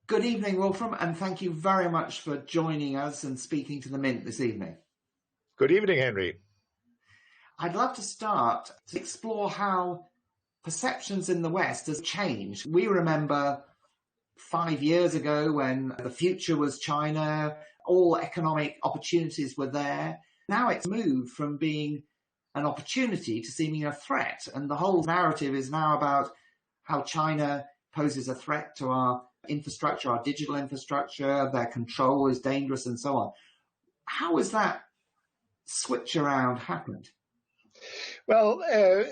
Good evening, Wolfram, and thank you very much for joining us and speaking to the Mint this evening. Good evening, Henry. I'd love to start to explore how perceptions in the West has changed. We remember 5 years ago when the future was China, all economic opportunities were there. Now it's moved from being an opportunity to seeming a threat, and the whole narrative is now about how China poses a threat to our infrastructure, our digital infrastructure, their control is dangerous and so on. How has that switch around happened? Well,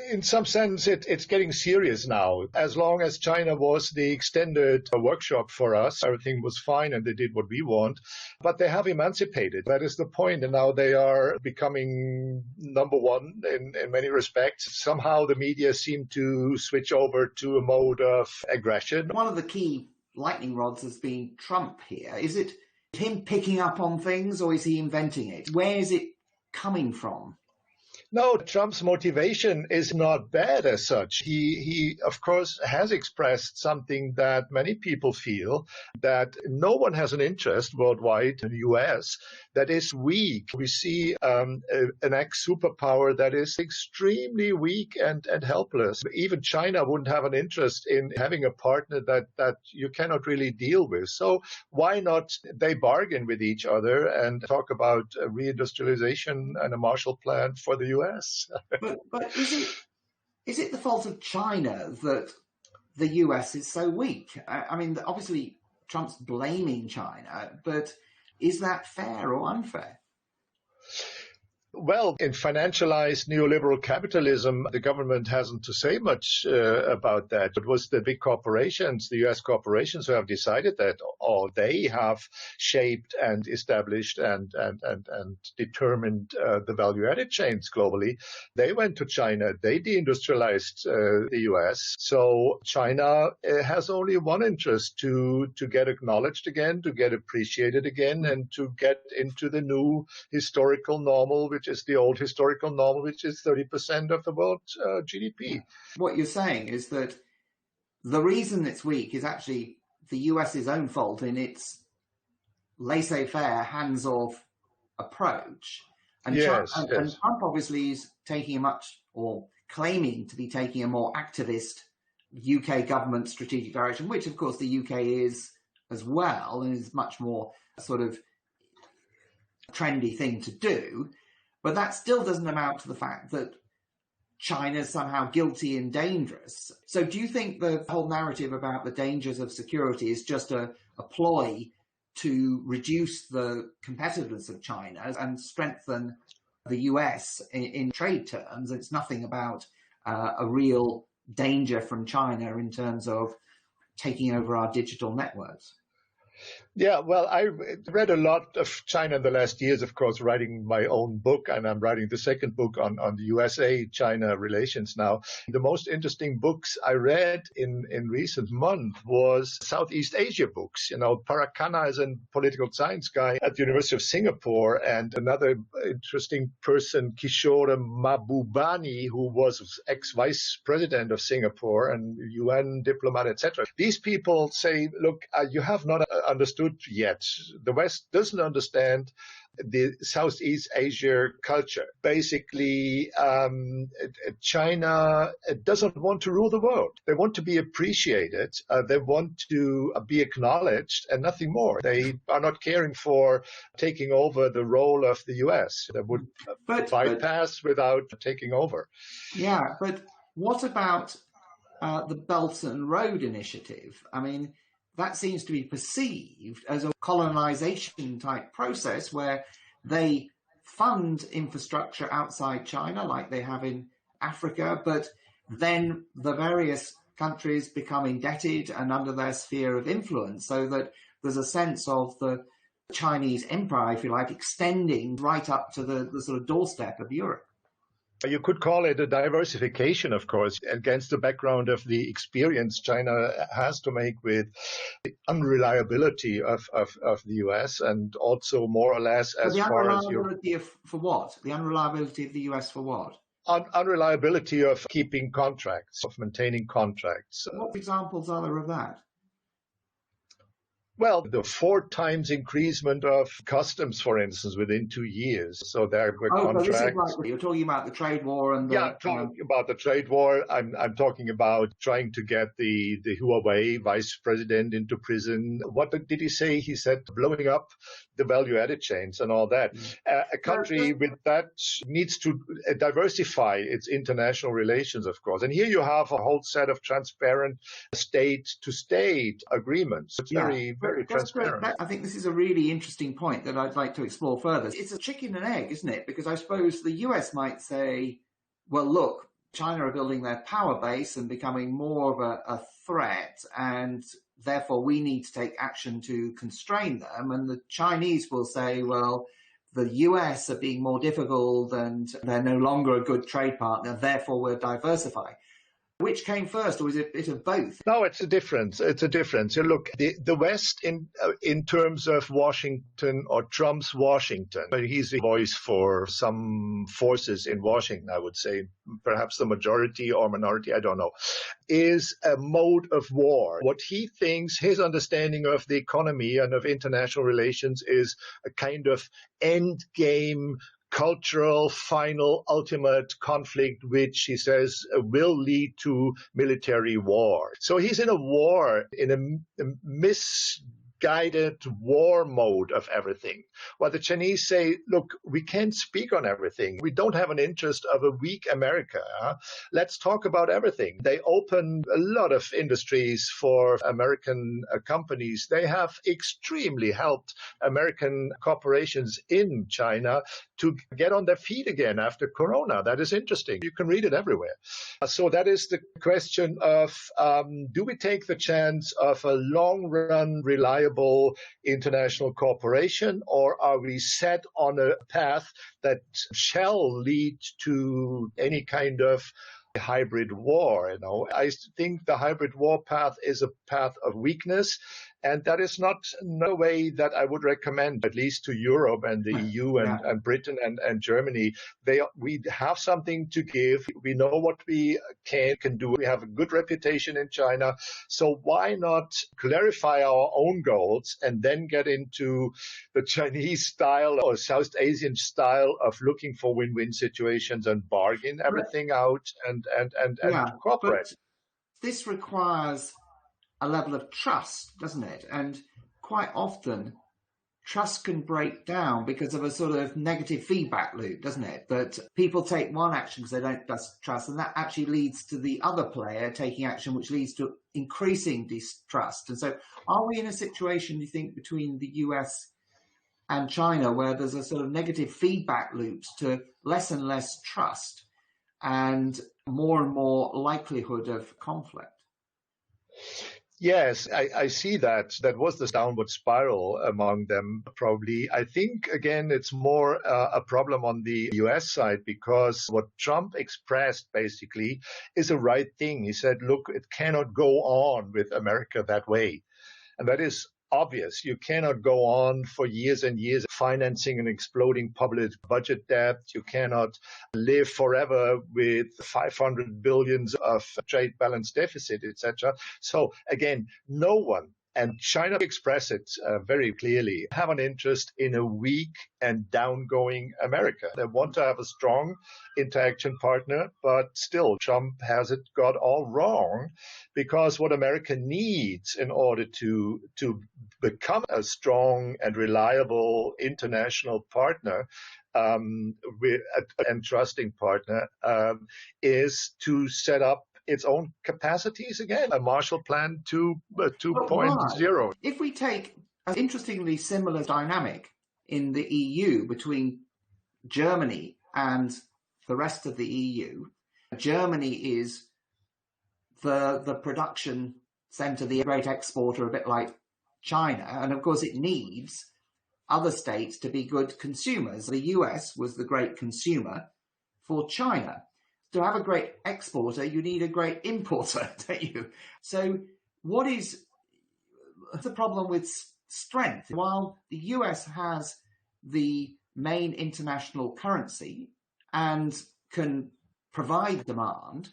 in some sense, it's getting serious now. As long as China was the extended workshop for us, everything was fine and they did what we want. But they have emancipated. That is the point. And now they are becoming number one in many respects. Somehow the media seem to switch over to a mode of aggression. One of the key lightning rods has been Trump here. Is it him picking up on things or is he inventing it? Where is it coming from? No, Trump's motivation is not bad as such. He, of course, has expressed something that many people feel, that no one has an interest worldwide in the US that is weak. We see an ex-superpower that is extremely weak and helpless. Even China wouldn't have an interest in having a partner that you cannot really deal with. So why not they bargain with each other and talk about reindustrialization and a Marshall Plan for the US? But is it the fault of China that the US is so weak? I mean, obviously Trump's blaming China, but is that fair or unfair? Well, in financialized neoliberal capitalism, the government hasn't to say much about that. It was the big corporations, the US corporations, who have decided that, or they have shaped and established and determined the value-added chains globally. They went to China. They deindustrialized the US. So China has only one interest, to get acknowledged again, to get appreciated again, and to get into the new historical normal, which is the old historical normal, which is 30% of the world's GDP. What you're saying is that the reason it's weak is actually the US's own fault in its laissez-faire, hands-off approach. And, yes. And Trump obviously is taking a much, or claiming to be taking a more activist UK government strategic direction, which of course the UK is as well, and is much more sort of trendy thing to do. But that still doesn't amount to the fact that China is somehow guilty and dangerous. So do you think the whole narrative about the dangers of security is just a ploy to reduce the competitiveness of China and strengthen the US in trade terms? It's nothing about a real danger from China in terms of taking over our digital networks. Yeah, well, I read a lot of China in the last years, of course, writing my own book, and I'm writing the second book on the USA-China relations now. The most interesting books I read in recent months was Southeast Asia books. You know, Parakana is a political science guy at the University of Singapore, and another interesting person, Kishore Mahbubani, who was ex-vice president of Singapore and UN diplomat, etc. These people say, look, you have not understood yet. The West doesn't understand the Southeast Asia culture. Basically, China doesn't want to rule the world. They want to be appreciated. They want to be acknowledged and nothing more. They are not caring for taking over the role of the US. They would bypass without taking over. Yeah, but what about the Belt and Road Initiative? I mean, that seems to be perceived as a colonization type process where they fund infrastructure outside China like they have in Africa, but then the various countries become indebted and under their sphere of influence, so that there's a sense of the Chinese empire, if you like, extending right up to the sort of doorstep of Europe. You could call it a diversification, of course, against the background of the experience China has to make with the unreliability of the US, and also more or less as far as Europe. For what? The unreliability of the US for what? Unreliability of keeping contracts, of maintaining contracts. What examples are there of that? Well, the 4 times increasement of customs, for instance, within 2 years. So there were Oh, so this is contracts. like you're talking about the trade war and Yeah, the. talking about the trade war. I'm talking about trying to get the Huawei vice president into prison. What did he say? He said blowing up the value added chains and all that. A country with that needs to diversify its international relations, of course. And here you have a whole set of transparent state to state agreements. It's very, very transparent. I think this is a really interesting point that I'd like to explore further. It's a chicken and egg, isn't it? Because I suppose the US might say, well, look, China are building their power base and becoming more of a threat, and therefore we need to take action to constrain them. And the Chinese will say, well, the US are being more difficult and they're no longer a good trade partner, therefore we're diversifying. Which came first, or was it a bit of both? No, it's a difference. It's a difference. You look, the West in terms of Washington or Trump's Washington, he's the voice for some forces in Washington, I would say, perhaps the majority or minority, I don't know, is a mode of war. What he thinks, his understanding of the economy and of international relations is a kind of end game cultural, final, ultimate conflict, which he says will lead to military war. So he's in a war, in a misguided war mode of everything. While the Chinese say, look, we can't speak on everything. We don't have an interest of a weak America. Let's talk about everything. They open a lot of industries for American companies. They have extremely helped American corporations in China to get on their feet again after Corona. That is interesting. You can read it everywhere. So that is the question of, do we take the chance of a long-run, reliable international cooperation, or are we set on a path that shall lead to any kind of hybrid war? I think the hybrid war path is a path of weakness, and that is not no way that I would recommend, at least to Europe and the EU and Britain and Germany. We have something to give. We know what we can do. We have a good reputation in China. So why not clarify our own goals and then get into the Chinese style or South Asian style of looking for win-win situations and bargain everything out and cooperate? But this requires a level of trust, doesn't it? And quite often, trust can break down because of a sort of negative feedback loop, doesn't it? That people take one action because they don't trust, and that actually leads to the other player taking action, which leads to increasing distrust. And so are we in a situation, you think, between the US and China where there's a sort of negative feedback loops to less and less trust and more likelihood of conflict? Yes, I see that. That was the downward spiral among them, probably. I think, again, it's more a problem on the US side, because what Trump expressed basically is a right thing. He said, look, it cannot go on with America that way. And that is obvious. You cannot go on for years and years financing an exploding public budget debt. You cannot live forever with 500 billions of trade balance deficit, etc. So again, no one, and China express it very clearly, have an interest in a weak and downgoing America. They want to have a strong interaction partner, but still Trump has it got all wrong, because what America needs in order to become a strong and reliable international partner and trusting partner is to set up its own capacities again, a Marshall Plan 2.0. If we take an interestingly similar dynamic in the EU between Germany and the rest of the EU, Germany is the production center, the great exporter, a bit like China. And of course, it needs other states to be good consumers. The US was the great consumer for China. To have a great exporter, you need a great importer, don't you? So what's the problem with strength? While the US has the main international currency and can provide demand,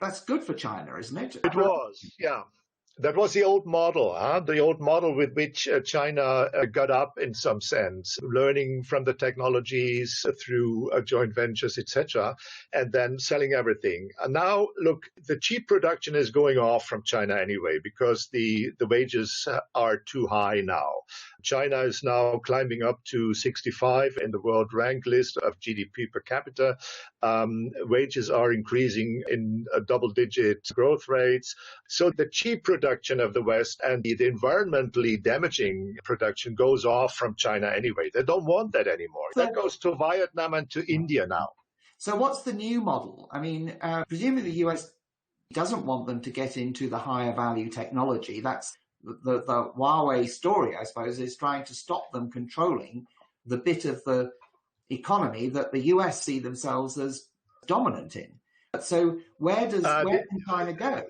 that's good for China, isn't it? It was, yeah. That was the old model, the old model with which China got up in some sense, learning from the technologies through joint ventures, etc., and then selling everything. And now, look, the cheap production is going off from China anyway because the wages are too high now. China is now climbing up to 65 in the world rank list of GDP per capita. Wages are increasing in double-digit growth rates. So the cheap production of the West and the environmentally damaging production goes off from China anyway. They don't want that anymore. That goes to Vietnam and to India now. So what's the new model? I mean, presumably the US doesn't want them to get into the higher value technology. That's the Huawei story, I suppose, is trying to stop them controlling the bit of the economy that the US see themselves as dominant in. So where can China go?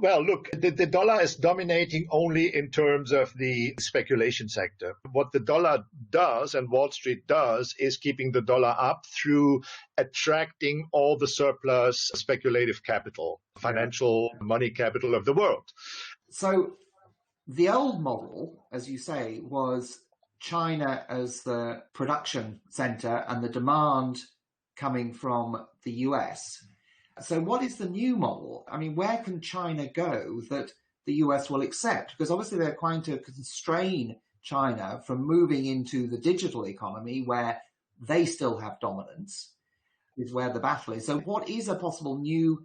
Well, look, the dollar is dominating only in terms of the speculation sector. What the dollar does and Wall Street does is keeping the dollar up through attracting all the surplus speculative capital, financial money capital of the world. So the old model, as you say, was China as the production center and the demand coming from the US. So what is the new model? I mean, where can China go that the US will accept? Because obviously they're trying to constrain China from moving into the digital economy where they still have dominance, is where the battle is. So what is a possible new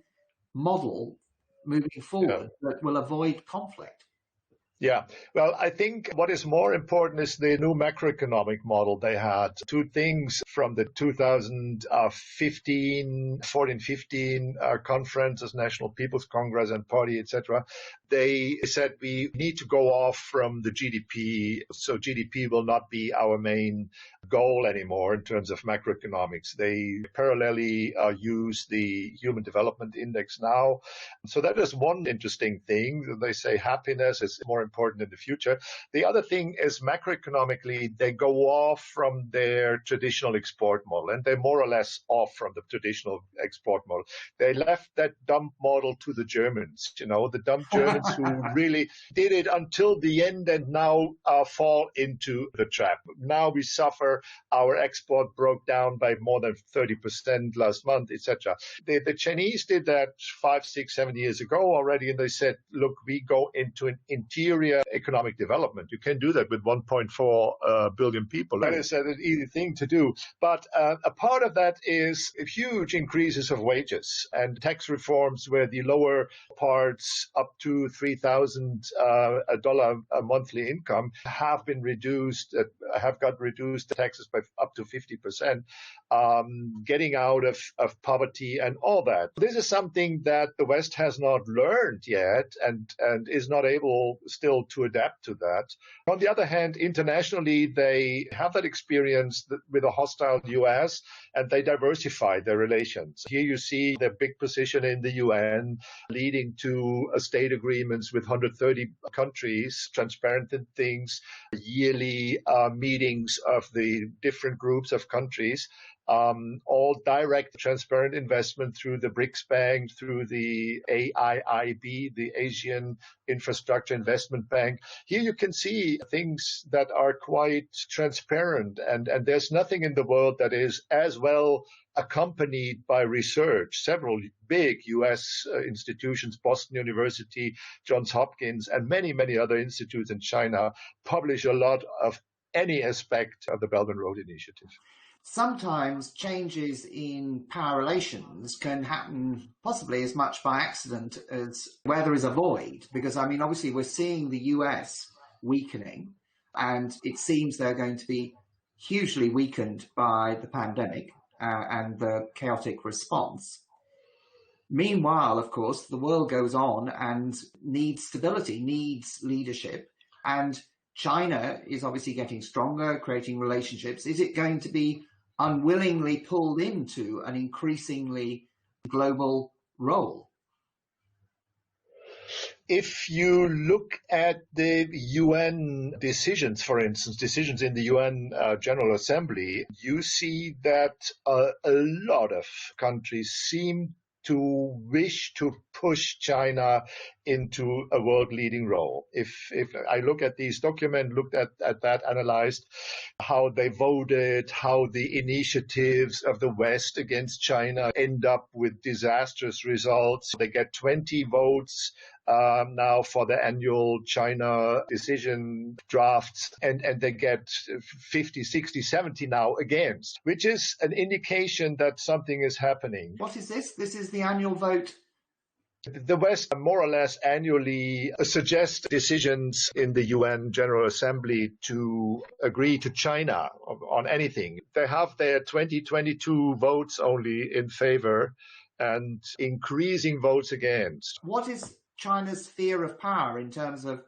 model moving forward that will avoid conflict? Yeah, well, I think what is more important is the new macroeconomic model they had. Two things from the 2014-15 conferences, National People's Congress and Party, etc. They said we need to go off from the GDP, so GDP will not be our main goal anymore in terms of macroeconomics. They parallelly use the Human Development Index now. So that is one interesting thing. They say happiness is more important in the future. The other thing is macroeconomically, they go off from their traditional export model, and they're more or less off from the traditional export model. They left that dump model to the Germans, the dump Germans who really did it until the end and now fall into the trap. Now we suffer. Our export broke down by more than 30% last month, etc. The Chinese did that 5, 6, 7 years ago already, and they said, look, we go into an interior economic development. You can do that with 1.4 billion people. That is an easy thing to do. But a part of that is huge increases of wages and tax reforms where the lower parts up to $3,000 a monthly income have been reduced, have got reduced taxes by up to 50%, getting out of poverty and all that. This is something that the West has not learned yet and is not able still to adapt to that. On the other hand, internationally, they have that experience with a hostile US and they diversify their relations. Here you see their big position in the UN leading to state agreements with 130 countries, transparent things, yearly meetings of the different groups of countries. All direct transparent investment through the BRICS Bank, through the AIIB, the Asian Infrastructure Investment Bank. Here you can see things that are quite transparent, and there's nothing in the world that is as well accompanied by research. Several big U.S. institutions, Boston University, Johns Hopkins, and many, many other institutes in China publish a lot of any aspect of the Belt and Road Initiative. Sometimes changes in power relations can happen possibly as much by accident as where there is a void. Because, I mean, obviously we're seeing the US weakening, and it seems they're going to be hugely weakened by the pandemic and the chaotic response. Meanwhile, of course, the world goes on and needs stability, needs leadership, and China is obviously getting stronger, creating relationships. Is it going to be unwillingly pulled into an increasingly global role? If you look at the UN decisions, for instance, decisions in the UN General Assembly, you see that a lot of countries seem to wish to push China into a world leading role. If I look at these documents, looked at that, analyzed how they voted, how the initiatives of the West against China end up with disastrous results. They get 20 votes now for the annual China decision drafts, and they get 50, 60, 70 now against, which is an indication that something is happening. What is this? This is the annual vote? The West more or less annually suggests decisions in the UN General Assembly to agree to China on anything. They have their 2022 votes only in favor and increasing votes against. What is China's sphere of power in terms of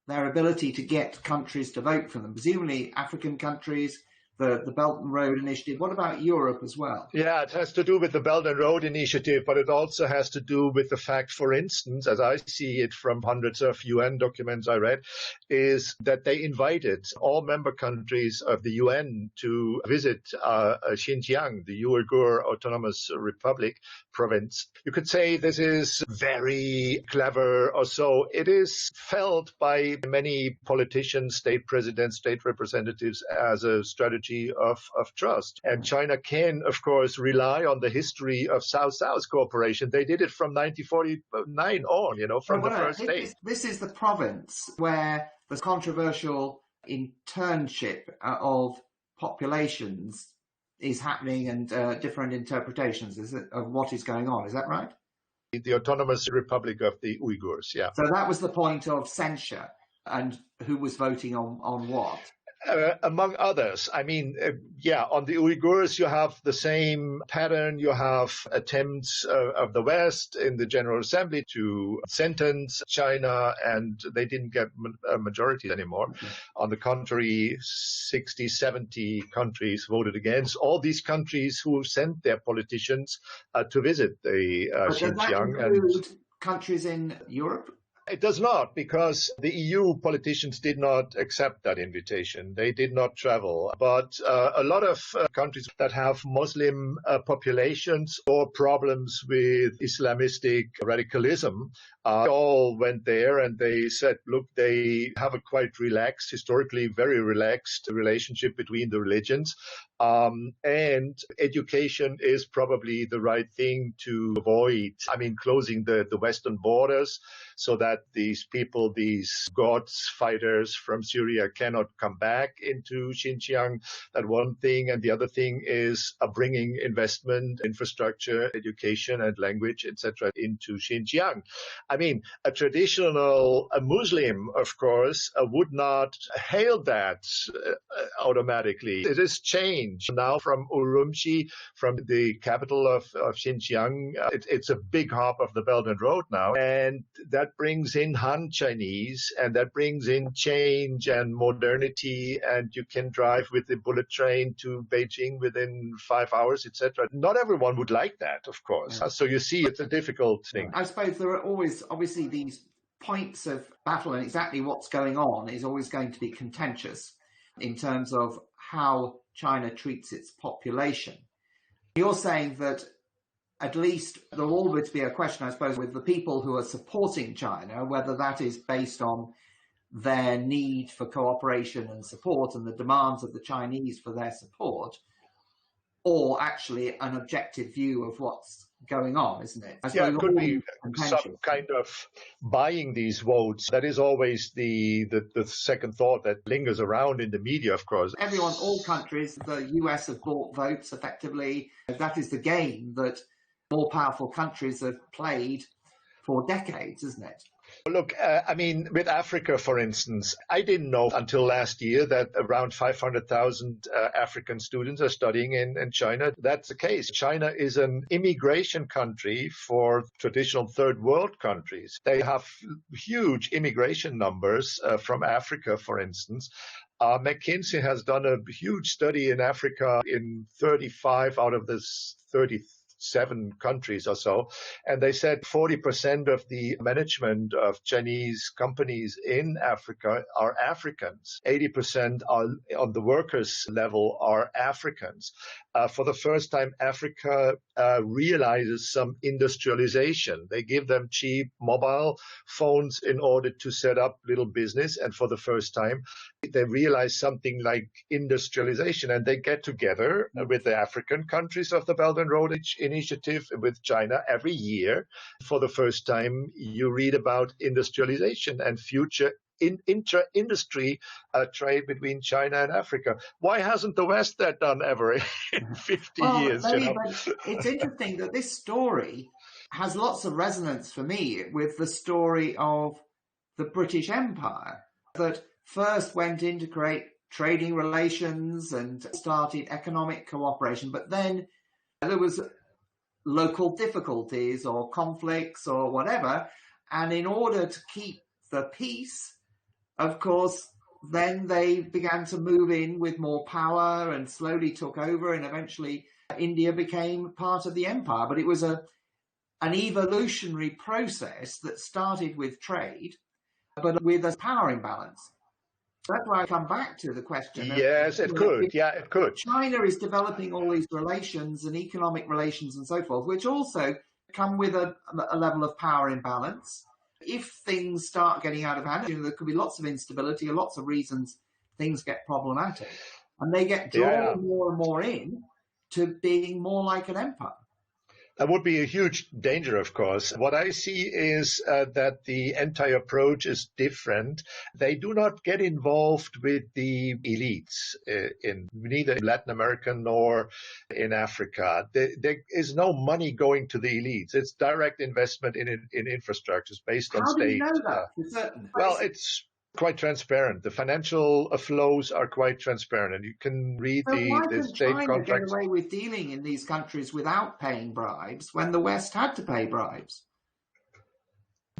their ability to get countries to vote for them? Presumably African countries, the Belt and Road Initiative. What about Europe as well? Yeah, it has to do with the Belt and Road Initiative, but it also has to do with the fact, for instance, as I see it from hundreds of UN documents I read, is that they invited all member countries of the UN to visit Xinjiang, the Uyghur Autonomous Republic province. You could say this is very clever or so. It is felt by many politicians, state presidents, state representatives as a strategy of trust. And China can, of course, rely on the history of South-South cooperation. They did it from 1949 on, from the first day. This is the province where the controversial internship of populations is happening and different interpretations of what is going on. Is that right? The Autonomous Republic of the Uyghurs, yeah. So that was the point of censure, and who was voting on what? Among others, on the Uyghurs, you have the same pattern. You have attempts of the West in the General Assembly to sentence China, and they didn't get a majority anymore. Okay. On the contrary, 60, 70 countries voted against. All these countries who sent their politicians to visit the Xinjiang. Does that include countries in Europe? It does not, because the EU politicians did not accept that invitation. They did not travel. But a lot of countries that have Muslim populations or problems with Islamistic radicalism all went there, and they said, look, they have a quite relaxed, historically very relaxed relationship between the religions. And education is probably the right thing to avoid. Closing the Western borders so that these people, these gods fighters from Syria cannot come back into Xinjiang. That one thing. And the other thing is bringing investment, infrastructure, education and language, etc. into Xinjiang. A traditional Muslim, of course, would not hail that automatically. It has changed now from Urumqi, from the capital of Xinjiang. It's a big hub of the Belt and Road now. And that brings in Han Chinese, and that brings in change and modernity, and you can drive with the bullet train to Beijing within 5 hours, etc. Not everyone would like that, of course. Yeah. So you see, it's a difficult thing. I suppose there are always, obviously, these points of battle, and exactly what's going on is always going to be contentious in terms of how China treats its population. You're saying that at least there will always be a question, I suppose, with the people who are supporting China, whether that is based on their need for cooperation and support and the demands of the Chinese for their support, or actually an objective view of what's going on, isn't it? Yeah, it could be some kind of buying these votes. That is always the second thought that lingers around in the media, of course. All countries, the US have bought votes effectively. That is the game that more powerful countries have played for decades, isn't it? Look, with Africa, for instance, I didn't know until last year that around 500,000 African students are studying in China. That's the case. China is an immigration country for traditional third world countries. They have huge immigration numbers from Africa, for instance. McKinsey has done a huge study in Africa in 35 out of this 37 countries or so. And they said 40% of the management of Chinese companies in Africa are Africans. 80% are on the workers level are Africans. For the first time, Africa realizes some industrialization. They give them cheap mobile phones in order to set up little business. And for the first time, they realize something like industrialization. And they get together with the African countries of the Belt and Road Initiative, with China every year. For the first time, you read about industrialization and future intra-industry trade between China and Africa. Why hasn't the West that done ever in 50 years? Maybe, but it's interesting that this story has lots of resonance for me with the story of the British Empire, that first went in to create trading relations and started economic cooperation, but then there was local difficulties or conflicts or whatever, and in order to keep the peace, of course, then they began to move in with more power and slowly took over, and eventually India became part of the empire. But it was an evolutionary process that started with trade, but with a power imbalance. That's why I come back to the question. Yes, it could. Yeah, it could. China is developing all these relations and economic relations and so forth, which also come with a level of power imbalance. If things start getting out of hand, there could be lots of instability, lots of reasons things get problematic, and they get drawn more and more in to being more like an empire. That would be a huge danger, of course. What I see is that the entire approach is different. They do not get involved with the elites in neither in Latin America nor in Africa. There is no money going to the elites. It's direct investment in infrastructures based on state. How do you know that? For certain? Well, it's quite transparent. The financial flows are quite transparent, and you can read the state China contracts. Get away with dealing in these countries without paying bribes when the West had to pay bribes?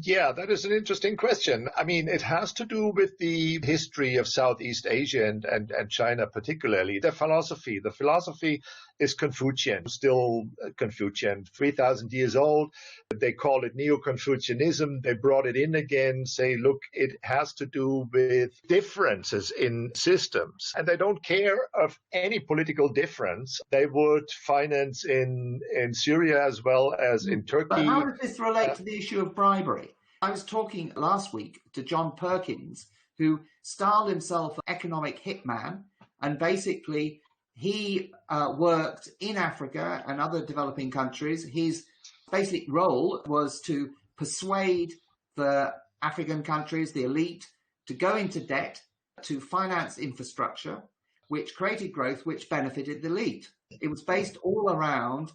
Yeah, that is an interesting question. I mean, it has to do with the history of Southeast Asia and China particularly. The philosophy is Confucian, still Confucian, 3,000 years old. They call it Neo-Confucianism. They brought it in again, say, look, it has to do with differences in systems. And they don't care of any political difference. They would finance in Syria as well as in Turkey. But how does this relate to the issue of bribery? I was talking last week to John Perkins, who styled himself an economic hitman, and basically he worked in Africa and other developing countries. His basic role was to persuade the African countries, the elite, to go into debt to finance infrastructure, which created growth, which benefited the elite. It was based all around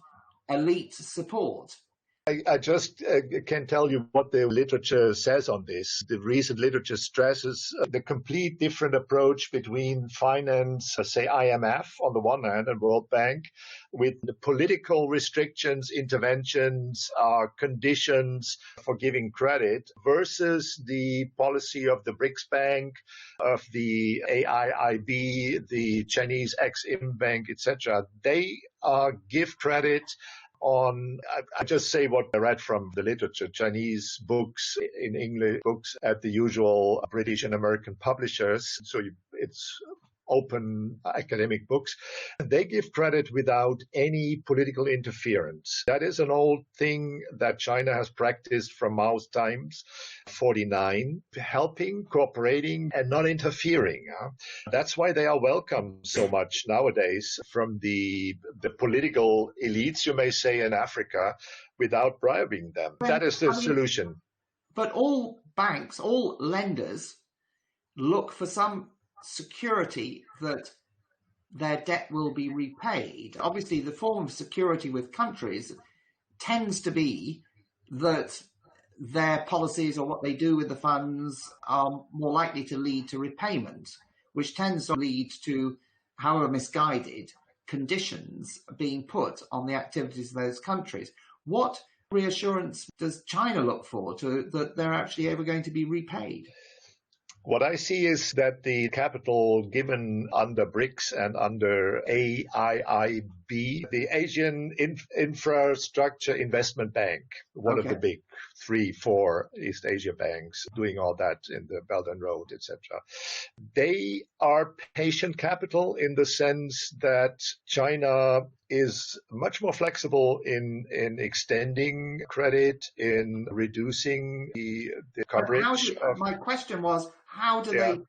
elite support. I just can tell you what the literature says on this. The recent literature stresses the complete different approach between finance, say IMF on the one hand and World Bank, with the political restrictions, interventions, conditions for giving credit, versus the policy of the BRICS Bank, of the AIIB, the Chinese Exim Bank, etc. They give credit on, I just say what I read from the literature, Chinese books in English, books at the usual British and American publishers. So it's open academic books. They give credit without any political interference. That is an old thing that China has practiced from Mao's times, 49, helping, cooperating, and not interfering. That's why they are welcomed so much nowadays from the political elites, you may say, in Africa, without bribing them. That is the solution. But all banks, all lenders look for some security that their debt will be repaid. Obviously, the form of security with countries tends to be that their policies or what they do with the funds are more likely to lead to repayment, which tends to lead to, however misguided, conditions being put on the activities of those countries. What reassurance does China look for that they're actually ever going to be repaid? What I see is that the capital given under BRICS and under AIIB be the Asian Infrastructure Investment Bank, one of the Okay. big 3, 4 East Asia banks doing all that in the Belt and Road, etc. They are patient capital in the sense that China is much more flexible in extending credit, in reducing the But coverage of. my question was, how do Yeah. they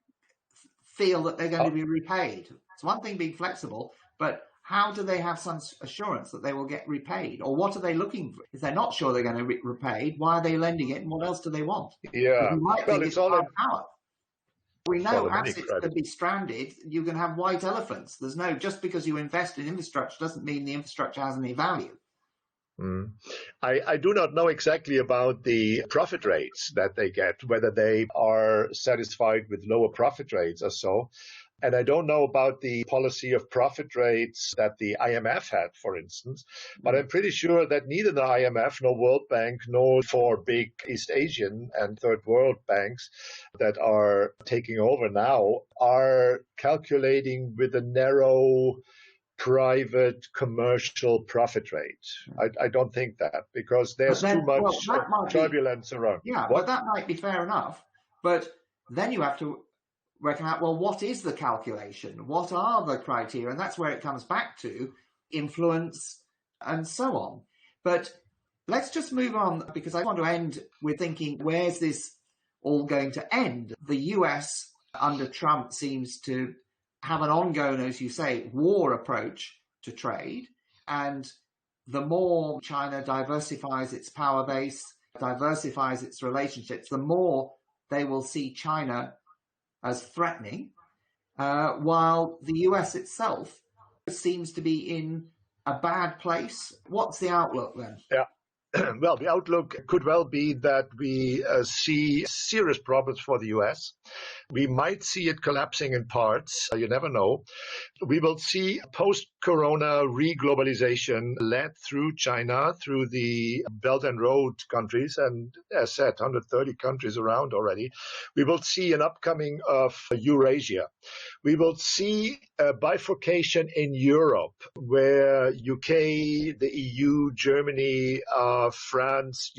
feel that they're going to be repaid? It's one thing being flexible, but how do they have some assurance that they will get repaid? Or what are they looking for? If they're not sure they're going to be repaid, why are they lending it, and what else do they want? Yeah. You might Well, think it's it's all hard in power. We for know the money assets credit. can be stranded. You can have white elephants. There's no, just because you invest in infrastructure doesn't mean the infrastructure has any value. I do not know exactly about the profit rates that they get, whether they are satisfied with lower profit rates or so. And I don't know about the policy of profit rates that the IMF had, for instance. But I'm pretty sure that neither the IMF nor World Bank nor 4 big East Asian and Third World banks that are taking over now are calculating with a narrow private commercial profit rate. I don't think that, because there's too much turbulence around. Yeah, but that might be fair enough. But then you have to reckon out, well, what is the calculation? What are the criteria? And that's where it comes back to influence and so on. But let's just move on, because I want to end with thinking, where's this all going to end? The US under Trump seems to have an ongoing, as you say, war approach to trade. And the more China diversifies its power base, diversifies its relationships, the more they will see China as threatening, while the US itself seems to be in a bad place. What's the outlook then? Yeah. Well, the outlook could well be that we see serious problems for the US. We might see it collapsing in parts. You never know. We will see post-corona re-globalization led through China, through the Belt and Road countries, and as said, 130 countries around already. We will see an upcoming of Eurasia. We will see a bifurcation in Europe, where UK, the EU, Germany, France,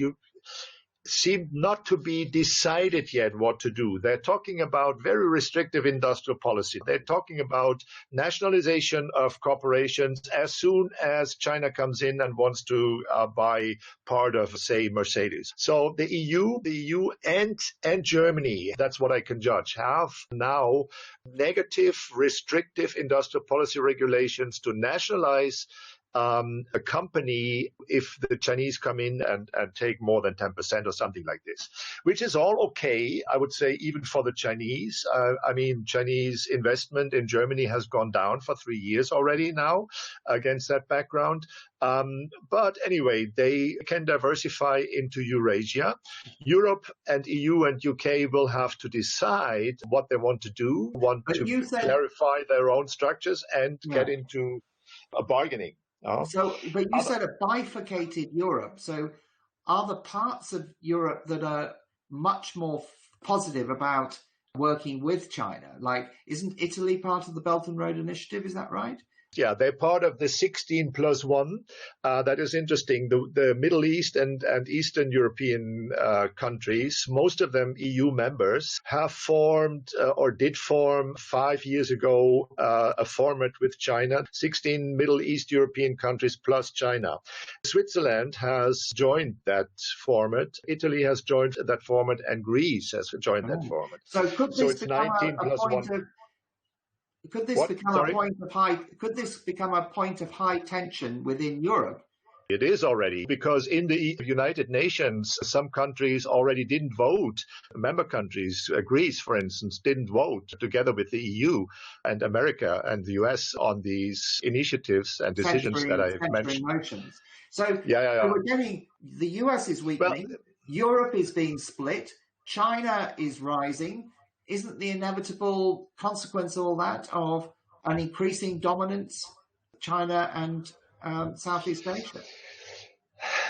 seem not to be decided yet what to do. They're talking about very restrictive industrial policy. They're talking about nationalization of corporations as soon as China comes in and wants to buy part of, say, Mercedes. So the EU and Germany, that's what I can judge, have now negative, restrictive industrial policy regulations to nationalize a company if the Chinese come in and take more than 10% or something like this, which is all okay, I would say, even for the Chinese. Chinese investment in Germany has gone down for 3 years already now against that background. But anyway, they can diversify into Eurasia. Europe and EU and UK will have to decide what they want to do, clarify their own structures and get into a bargaining. But you said a bifurcated Europe. So are the parts of Europe that are much more positive about working with China? Like, isn't Italy part of the Belt and Road Initiative? Is that right? Yeah, they're part of the 16+1. That is interesting. The Middle East and Eastern European countries, most of them EU members, have formed or did form 5 years ago a format with China, 16 Middle East European countries plus China. Switzerland has joined that format. Italy has joined that format, and Greece has joined that format. So it's 19+1. Could this become a point of high tension within Europe? It is already, because in the United Nations, some countries already didn't vote. Member countries, Greece, for instance, didn't vote together with the EU and America and the US on these initiatives and decisions that I mentioned. Motions. So we're getting, the US is weakening, Europe is being split, China is rising. Isn't the inevitable consequence of all that of an increasing dominance China and Southeast Asia?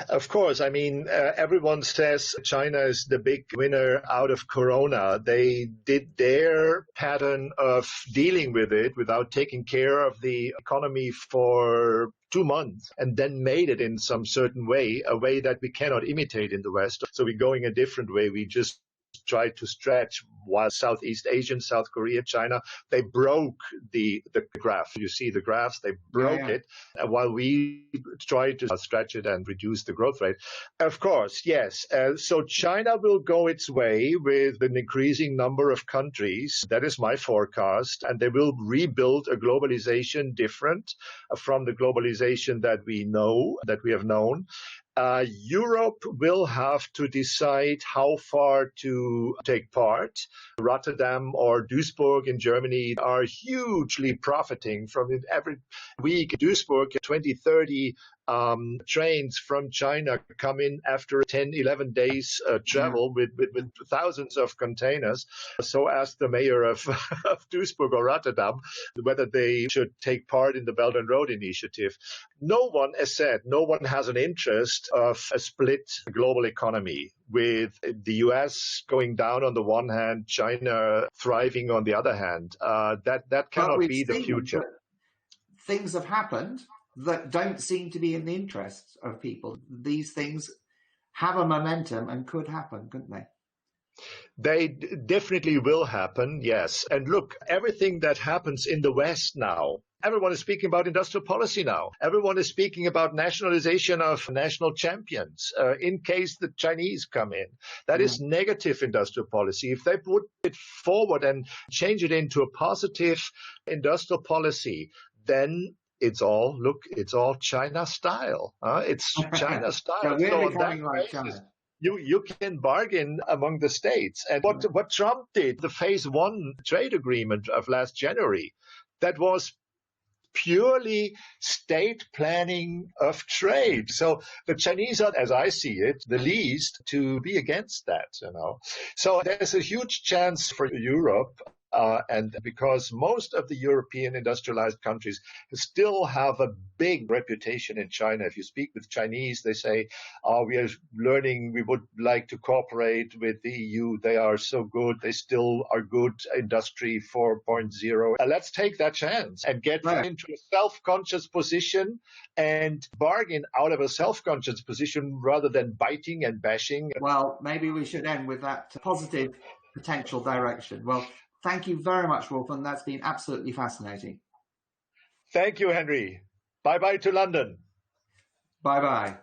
of course. I mean, everyone says China is the big winner out of Corona. They did their pattern of dealing with it without taking care of the economy for 2 months and then made it in some certain way, a way that we cannot imitate in the West. So we're going a different way. We just try to stretch, while Southeast Asian, South Korea, China, they broke the graph. You see the graphs, they broke it, while we try to stretch it and reduce the growth rate. Of course, yes. So China will go its way with an increasing number of countries. That is my forecast. And they will rebuild a globalization different from the globalization that we know, that we have known. Europe will have to decide how far to take part. Rotterdam or Duisburg in Germany are hugely profiting from it. Every week, Duisburg, 20, 30 trains from China come in after 10, 11 days travel with thousands of containers. So asked the mayor of Duisburg or Rotterdam whether they should take part in the Belt and Road Initiative. No one, as said, no one has an interest of a split global economy with the US going down on the one hand, China thriving on the other hand. That cannot be the future. Things have happened that don't seem to be in the interests of people. These things have a momentum and could happen, couldn't they? They definitely will happen, yes. And look, everything that happens in the West now, everyone is speaking about industrial policy now. Everyone is speaking about nationalization of national champions in case the Chinese come in. That is negative industrial policy. If they put it forward and change it into a positive industrial policy, then it's all China style. It's China style. So we're becoming like China. You can bargain among the states. And what Trump did, the phase one trade agreement of last January, that was purely state planning of trade. So the Chinese are, as I see it, the least to be against that, So there's a huge chance for Europe. And because most of the European industrialized countries still have a big reputation in China. If you speak with Chinese, they say, we are learning, we would like to cooperate with the EU. They are so good. They still are good industry 4.0. Let's take that chance and get into a self-conscious position and bargain out of a self-conscious position rather than biting and bashing. Well, maybe we should end with that positive potential direction. Well, thank you very much, Wolfram. That's been absolutely fascinating. Thank you, Henry. Bye-bye to London. Bye-bye.